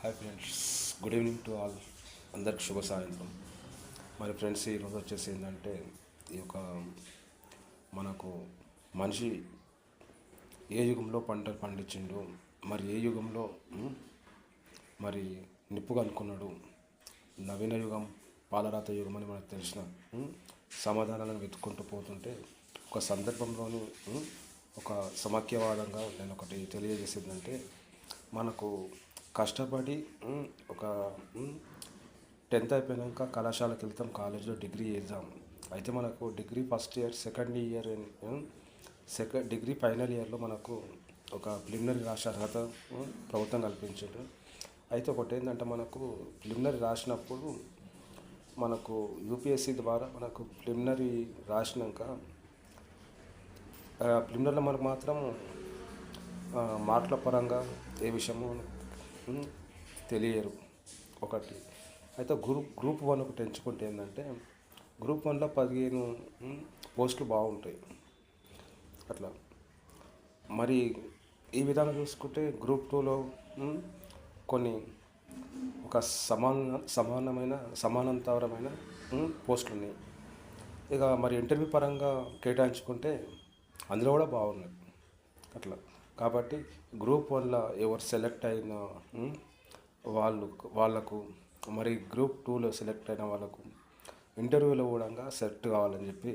Hi friends, good evening to all. అందరికి శుభ సాయంత్రం. మరి ఫ్రెండ్స్, ఈరోజు వచ్చేసి ఏంటంటే ఈ యొక్క మనకు మనిషి ఏ యుగంలో పంటలు పండించిండు, మరి ఏ యుగంలో మరి నిప్పు కనుక్కున్నాడు, నవీన యుగం పాలరాత యుగం అని మనకు తెలిసిన సమాధానాలను వెతుక్కుంటూ పోతుంటే ఒక సందర్భంలోని ఒక సమాఖ్యవాదంగా నేను ఒకటి తెలియజేసిందంటే, మనకు కష్టపడి ఒక 10th అయిపోయాక కళాశాలకు వెళ్తాం, కాలేజీలో డిగ్రీ చేద్దాం. అయితే మనకు degree first year, second year, degree final ఇయర్లో మనకు ఒక ప్రిలిమినరీ రాసే అర్హత ప్రభుత్వం కల్పించారు. అయితే ఒకటి ఏంటంటే, మనకు ప్రిలిమినరీ రాసినప్పుడు మనకు యూపీఎస్సీ ద్వారా మనకు ప్రిలిమినరీ రాసినాక ప్రిలిమినరీలో మనకు మాత్రం మార్కుల పరంగా ఏ విషయము తెలియరు ఒకటి. అయితే గ్రూప్ 1 ఒకటి ఎంచుకుంటే ఏంటంటే, గ్రూప్ 1లో 15 పోస్టులు బాగుంటాయి అట్లా. మరి ఈ విధంగా చూసుకుంటే గ్రూప్ 2లో కొన్ని ఒక సమానంతరమైన పోస్టులు ఉన్నాయి. ఇక మరి ఇంటర్వ్యూ పరంగా కేటాయించుకుంటే అందులో కూడా బాగున్నాయి అట్లా. కాబట్టి గ్రూప్ 1లో ఎవరు సెలెక్ట్ అయిన వాళ్ళకు మరి గ్రూప్ 2లో సెలెక్ట్ అయిన వాళ్ళకు ఇంటర్వ్యూలో కూడా సెలెక్ట్ కావాలని చెప్పి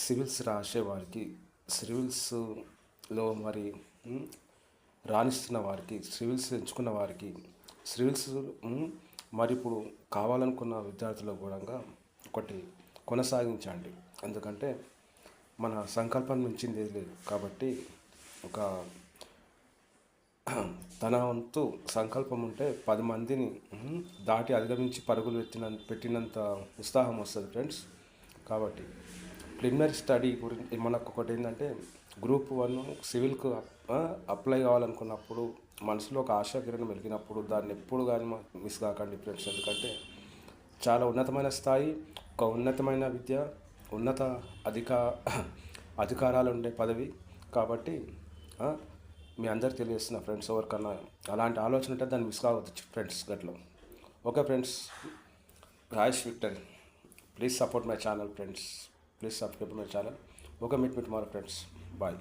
సివిల్స్ రాసేవారికి, సివిల్స్లో మరి రాణిస్తున్న వారికి, సివిల్స్ ఎంచుకున్న వారికి, సివిల్స్ మరి ఇప్పుడు కావాలనుకున్న విద్యార్థులకు కూడా ఒకటి కొనసాగించండి. ఎందుకంటే మన సంకల్పం మించింది ఏది లేదు. కాబట్టి ఒక తన వంతు సంకల్పం ఉంటే 10 మందిని దాటి అధిగమించి పరుగులు పెట్టినంత ఉత్సాహం వస్తుంది ఫ్రెండ్స్. కాబట్టి ప్రిలిమినరీ స్టడీ గురించి మనకు ఒకటి ఏంటంటే, గ్రూప్ 1 సివిల్కు అప్లై కావాలనుకున్నప్పుడు మనసులో ఒక ఆశాకిరణం వెలిగినప్పుడు దాన్ని ఎప్పుడు కానీ మిస్ కాకండి ఫ్రెండ్స్. ఎందుకంటే చాలా ఉన్నతమైన స్థాయి, ఒక ఉన్నతమైన విద్య, ఉన్నత అధికారాలు ఉండే పదవి. కాబట్టి మీ అందరికి తెలియజేస్తున్న ఫ్రెండ్స్, ఎవరికన్నా అలాంటి ఆలోచన ఉంటే దాన్ని మిస్ కావద్దు ఫ్రెండ్స్ గట్లో. Okay friends, Raish victory. Please support my channel friends. Please subscribe my channel. Okay, meet tomorrow friends. Bye.